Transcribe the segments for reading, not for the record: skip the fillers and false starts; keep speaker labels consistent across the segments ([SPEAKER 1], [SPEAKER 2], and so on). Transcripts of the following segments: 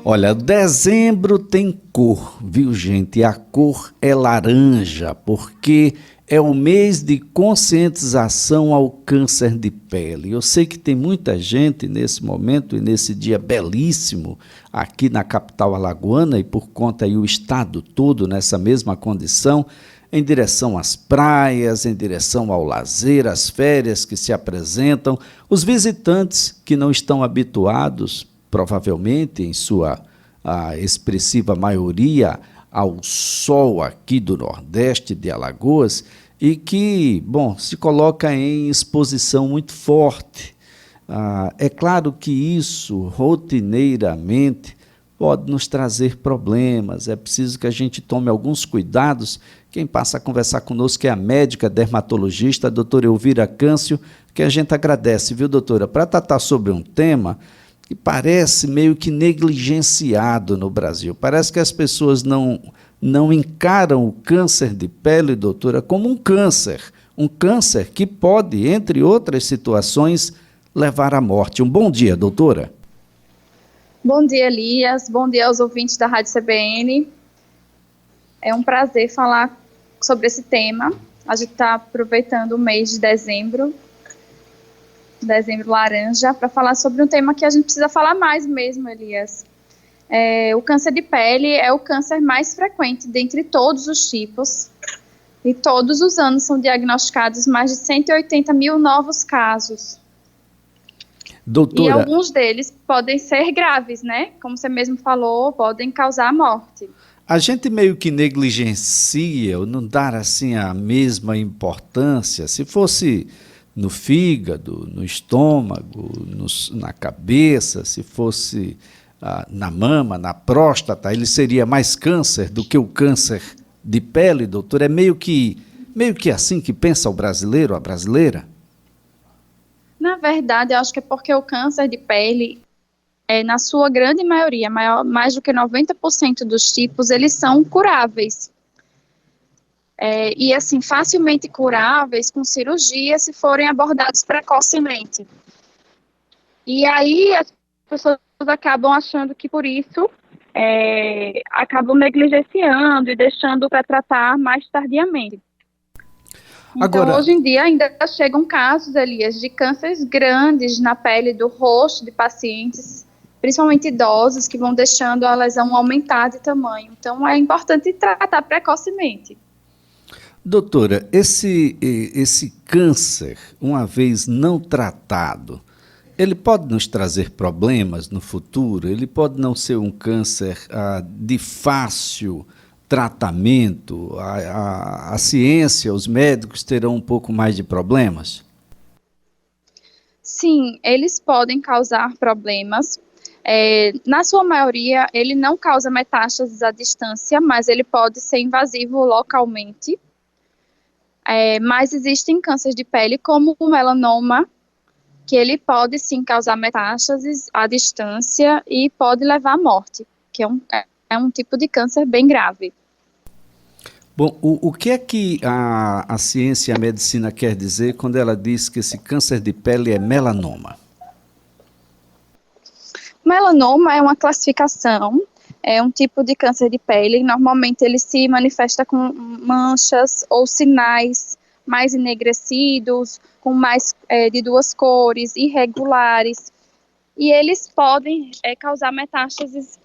[SPEAKER 1] Olha, dezembro tem cor, viu, gente? E a cor é laranja, porque é o mês de conscientização ao câncer de pele. Eu sei que tem muita gente nesse momento e nesse dia belíssimo aqui na capital alagoana e por conta aí o estado todo nessa mesma condição, em direção às praias, em direção ao lazer, às férias que se apresentam, os visitantes que não estão habituados provavelmente em sua expressiva maioria, ao sol aqui do Nordeste de Alagoas e que, bom, se coloca em exposição muito forte. É claro que isso, rotineiramente, pode nos trazer problemas, é preciso que a gente tome alguns cuidados. Quem passa a conversar conosco é a médica dermatologista, a doutora Elvira Câncio, que a gente agradece, viu, doutora? Para tratar sobre um tema que parece meio que negligenciado no Brasil. Parece que as pessoas não encaram o câncer de pele, doutora, como um câncer que pode, entre outras situações, levar à morte. Um bom dia, doutora.
[SPEAKER 2] Bom dia, Elias. Bom dia aos ouvintes da Rádio CBN. É um prazer falar sobre esse tema. A gente está aproveitando o mês de dezembro laranja, para falar sobre um tema que a gente precisa falar mais mesmo, Elias. O câncer de pele é o câncer mais frequente dentre todos os tipos, e todos os anos são diagnosticados mais de 180 mil novos casos.
[SPEAKER 1] Doutora,
[SPEAKER 2] e alguns deles podem ser graves, né? Como você mesmo falou, podem causar a morte.
[SPEAKER 1] A gente meio que negligencia, ou não dá assim a mesma importância, se fosse no fígado, no estômago, na cabeça, se fosse na mama, na próstata, ele seria mais câncer do que o câncer de pele, doutor? É meio que assim que pensa o brasileiro, a brasileira?
[SPEAKER 2] Na verdade, eu acho que é porque o câncer de pele, na sua grande maioria, mais do que 90% dos tipos, eles são curáveis. E assim, facilmente curáveis com cirurgia se forem abordados precocemente. E aí as pessoas acabam achando que por isso acabam negligenciando e deixando para tratar mais tardiamente. Então,
[SPEAKER 1] agora,
[SPEAKER 2] hoje em dia ainda chegam casos, Elias, de cânceres grandes na pele do rosto de pacientes, principalmente idosos, que vão deixando a lesão aumentar de tamanho. Então, é importante tratar precocemente.
[SPEAKER 1] doutora, esse câncer, uma vez não tratado, ele pode nos trazer problemas no futuro? Ele pode não ser um câncer de fácil tratamento? A ciência, os médicos terão um pouco mais de problemas?
[SPEAKER 2] Sim, eles podem causar problemas. Na sua maioria, ele não causa metástases à distância, mas ele pode ser invasivo localmente. Mas existem cânceres de pele, como o melanoma, que ele pode sim causar metástases à distância e pode levar à morte, que é um tipo de câncer bem grave.
[SPEAKER 1] Bom, o que é que a ciência e a medicina quer dizer quando ela diz que esse câncer de pele é melanoma?
[SPEAKER 2] Melanoma é uma classificação, é um tipo de câncer de pele. Normalmente ele se manifesta com manchas ou sinais mais enegrecidos, com mais de duas cores, irregulares. E eles podem causar metástases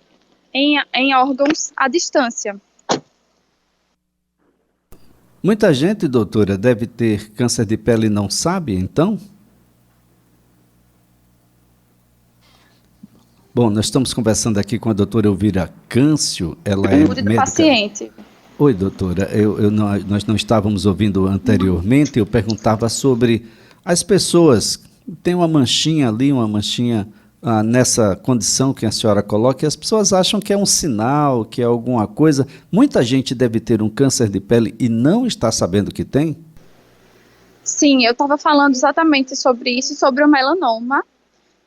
[SPEAKER 2] em órgãos à distância.
[SPEAKER 1] Muita gente, doutora, deve ter câncer de pele e não sabe, então? Bom, nós estamos conversando aqui com a doutora Elvira Câncio, ela é médica.
[SPEAKER 2] Paciente.
[SPEAKER 1] Oi, doutora, nós não estávamos ouvindo anteriormente, eu perguntava sobre as pessoas, tem uma manchinha ali, uma manchinha nessa condição que a senhora coloca, e as pessoas acham que é um sinal, que é alguma coisa. Muita gente deve ter um câncer de pele e não está sabendo que tem?
[SPEAKER 2] Sim, eu estava falando exatamente sobre isso, sobre o melanoma,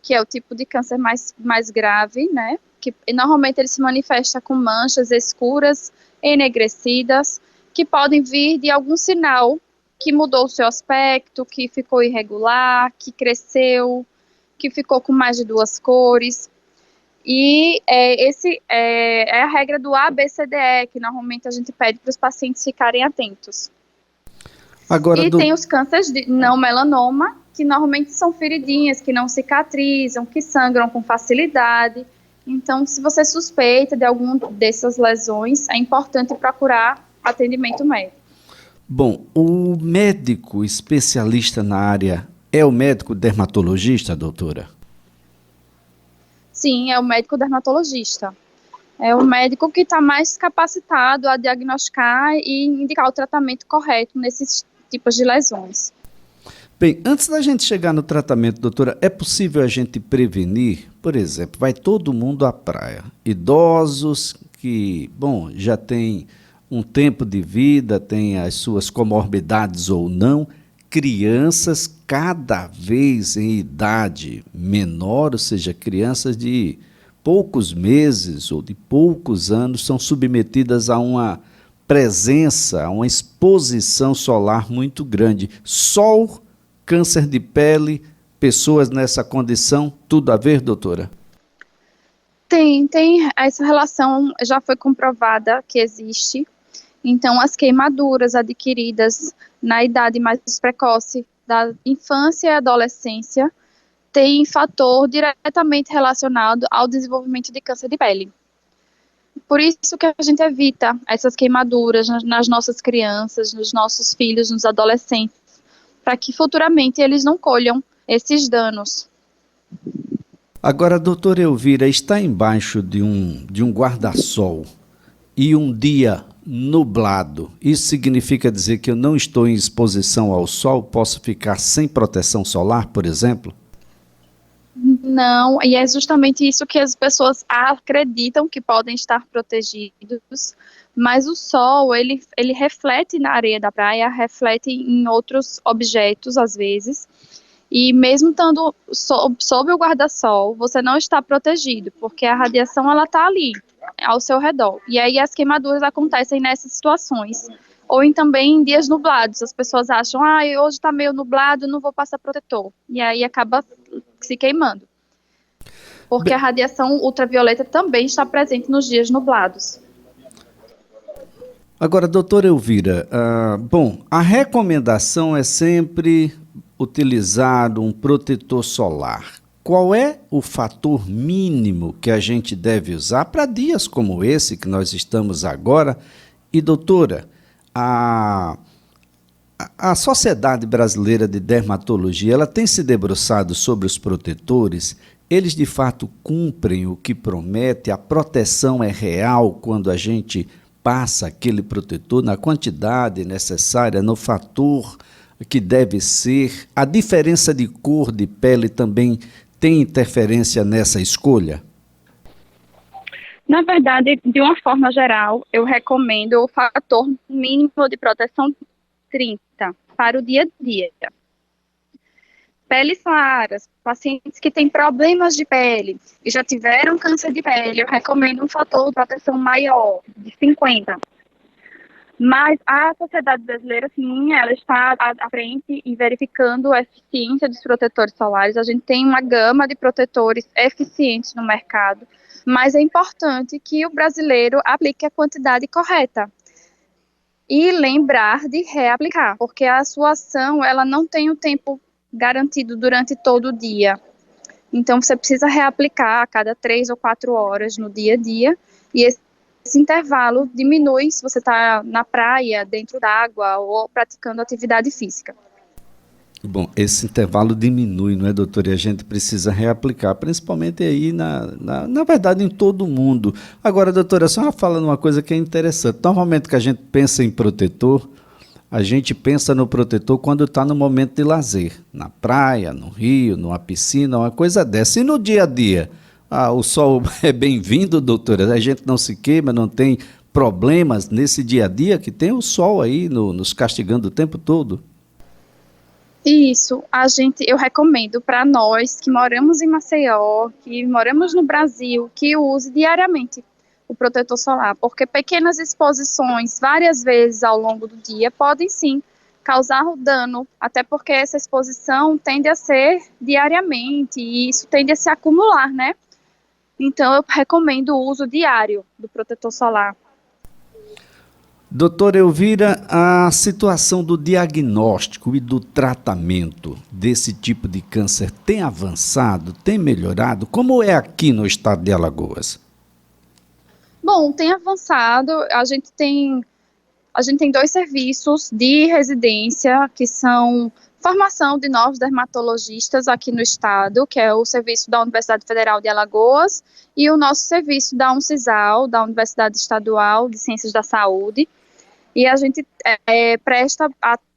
[SPEAKER 2] que é o tipo de câncer mais grave, né? Que normalmente ele se manifesta com manchas escuras, enegrecidas, que podem vir de algum sinal que mudou o seu aspecto, que ficou irregular, que cresceu, que ficou com mais de duas cores. E é a regra do ABCDE, que normalmente a gente pede para os pacientes ficarem atentos.
[SPEAKER 1] Agora,
[SPEAKER 2] E tem os cânceres de não melanoma, que normalmente são feridinhas, que não cicatrizam, que sangram com facilidade. Então, se você suspeita de alguma dessas lesões, é importante procurar atendimento médico.
[SPEAKER 1] bom, o médico especialista na área é o médico dermatologista, doutora?
[SPEAKER 2] Sim, é o médico dermatologista. É o médico que está mais capacitado a diagnosticar e indicar o tratamento correto nesses tipos de lesões.
[SPEAKER 1] Bem, antes da gente chegar no tratamento, doutora, é possível a gente prevenir? Por exemplo, vai todo mundo à praia. Idosos que, bom, já têm um tempo de vida, têm as suas comorbidades ou não, crianças cada vez em idade menor, ou seja, crianças de poucos meses ou de poucos anos são submetidas a uma presença, a uma exposição solar muito grande. Sol, câncer de pele, pessoas nessa condição, tudo a ver, doutora?
[SPEAKER 2] Tem essa relação, já foi comprovada que existe. Então, as queimaduras adquiridas na idade mais precoce, da infância e adolescência, tem fator diretamente relacionado ao desenvolvimento de câncer de pele. Por isso que a gente evita essas queimaduras nas nossas crianças, nos nossos filhos, nos adolescentes, para que futuramente eles não colham esses danos.
[SPEAKER 1] Agora, doutora Elvira, está embaixo de um guarda-sol e um dia nublado, isso significa dizer que eu não estou em exposição ao sol, posso ficar sem proteção solar, por exemplo?
[SPEAKER 2] Não, e é justamente isso que as pessoas acreditam que podem estar protegidos, mas o sol, ele reflete na areia da praia, reflete em outros objetos, às vezes, e mesmo estando sob o guarda-sol, você não está protegido, porque a radiação, ela está ali, ao seu redor, e aí as queimaduras acontecem nessas situações, ou também em dias nublados, as pessoas acham, hoje está meio nublado, não vou passar protetor, e aí acaba se queimando. Porque
[SPEAKER 1] Bem,
[SPEAKER 2] a radiação ultravioleta também está presente nos dias nublados.
[SPEAKER 1] agora, doutora Elvira, bom, a recomendação é sempre utilizar um protetor solar. Qual é o fator mínimo que a gente deve usar para dias como esse que nós estamos agora? E, doutora, a, a Sociedade Brasileira de Dermatologia, ela tem se debruçado sobre os protetores. Eles de fato cumprem o que promete? A proteção é real quando a gente passa aquele protetor na quantidade necessária, no fator que deve ser? A diferença de cor de pele também tem interferência nessa escolha?
[SPEAKER 2] Na verdade, de uma forma geral, eu recomendo o fator mínimo de proteção 30 para o dia a dia. Peles claras, pacientes que têm problemas de pele e já tiveram câncer de pele, eu recomendo um fator de proteção maior, de 50. Mas a sociedade brasileira, sim, ela está à frente e verificando a eficiência dos protetores solares. A gente tem uma gama de protetores eficientes no mercado, mas é importante que o brasileiro aplique a quantidade correta. E lembrar de reaplicar, porque a sua ação, ela não tem o tempo garantido durante todo o dia. Então, você precisa reaplicar a cada 3 ou 4 horas no dia a dia, e esse intervalo diminui se você está na praia, dentro d'água ou praticando atividade física.
[SPEAKER 1] Bom, esse intervalo diminui, não é, doutor? E a gente precisa reaplicar, principalmente aí, na verdade, em todo mundo. Agora, doutora, a senhora fala numa coisa que é interessante. Normalmente que a gente pensa em protetor, a gente pensa no protetor quando está no momento de lazer, na praia, no rio, numa piscina, uma coisa dessa. E no dia a dia? O sol é bem-vindo, doutora? A gente não se queima, não tem problemas nesse dia a dia que tem o sol aí nos castigando o tempo todo?
[SPEAKER 2] Isso, eu recomendo para nós que moramos em Maceió, que moramos no Brasil, que use diariamente o protetor solar, porque pequenas exposições, várias vezes ao longo do dia, podem sim causar dano, até porque essa exposição tende a ser diariamente e isso tende a se acumular, né? Então, eu recomendo o uso diário do protetor solar.
[SPEAKER 1] Doutora Elvira, a situação do diagnóstico e do tratamento desse tipo de câncer tem avançado, tem melhorado? Como é aqui no estado de Alagoas?
[SPEAKER 2] Bom, tem avançado, a gente tem 2 serviços de residência, que são formação de novos dermatologistas aqui no estado, que é o serviço da Universidade Federal de Alagoas e o nosso serviço da UNCISAL, da Universidade Estadual de Ciências da Saúde. E a gente presta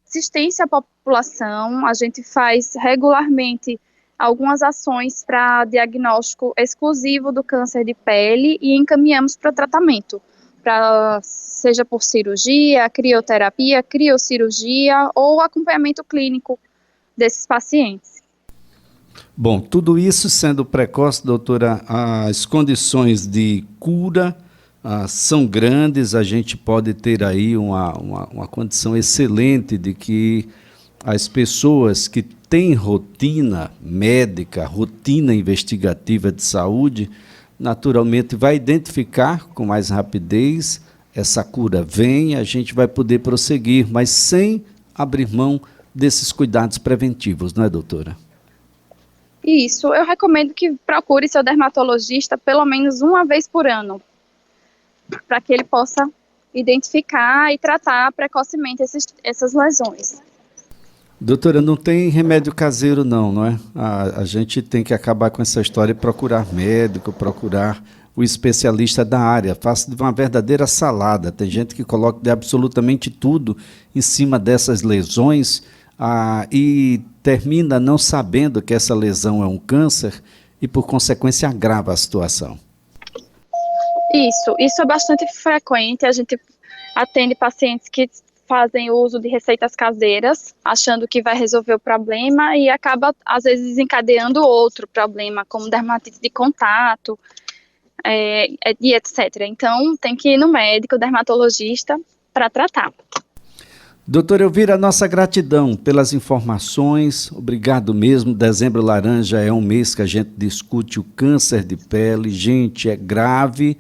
[SPEAKER 2] assistência à população, a gente faz regularmente algumas ações para diagnóstico exclusivo do câncer de pele e encaminhamos para tratamento, seja por cirurgia, crioterapia, criocirurgia ou acompanhamento clínico desses pacientes.
[SPEAKER 1] Bom, tudo isso sendo precoce, doutora, as condições de cura são grandes, a gente pode ter aí uma condição excelente de que as pessoas que têm rotina médica, rotina investigativa de saúde, naturalmente vai identificar com mais rapidez, essa cura vem, a gente vai poder prosseguir, mas sem abrir mão desses cuidados preventivos, não é, doutora?
[SPEAKER 2] Isso, eu recomendo que procure seu dermatologista pelo menos uma vez por ano, para que ele possa identificar e tratar precocemente essas lesões.
[SPEAKER 1] Doutora, não tem remédio caseiro não é? A gente tem que acabar com essa história e procurar médico, procurar o especialista da área. Faça de uma verdadeira salada. Tem gente que coloca de absolutamente tudo em cima dessas lesões e termina não sabendo que essa lesão é um câncer e, por consequência, agrava a situação.
[SPEAKER 2] Isso é bastante frequente. A gente atende pacientes que fazem uso de receitas caseiras, achando que vai resolver o problema e acaba, às vezes, desencadeando outro problema, como dermatite de contato, e etc. Então, tem que ir no médico, dermatologista, para tratar.
[SPEAKER 1] Doutora Elvira, nossa gratidão pelas informações, obrigado mesmo. Dezembro Laranja é um mês que a gente discute o câncer de pele. Gente, é grave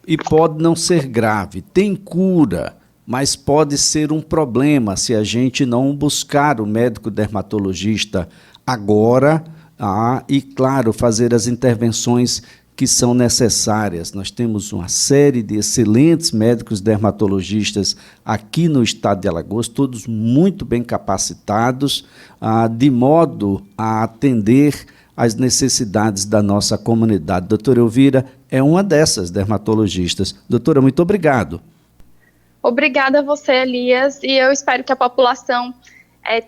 [SPEAKER 1] e pode não ser grave, tem cura, mas pode ser um problema se a gente não buscar o médico dermatologista agora e, claro, fazer as intervenções que são necessárias. Nós temos uma série de excelentes médicos dermatologistas aqui no estado de Alagoas, todos muito bem capacitados, de modo a atender às necessidades da nossa comunidade. Doutora Elvira é uma dessas dermatologistas. Doutora, muito obrigado.
[SPEAKER 2] Obrigada a você, Elias, e eu espero que a população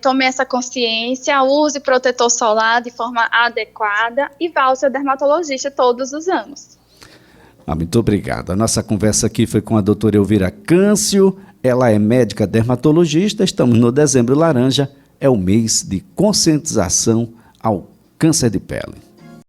[SPEAKER 2] tome essa consciência, use protetor solar de forma adequada e vá ao seu dermatologista todos os anos.
[SPEAKER 1] Muito obrigado. A nossa conversa aqui foi com a doutora Elvira Câncio, ela é médica dermatologista. Estamos no Dezembro Laranja, é o mês de conscientização ao câncer de pele.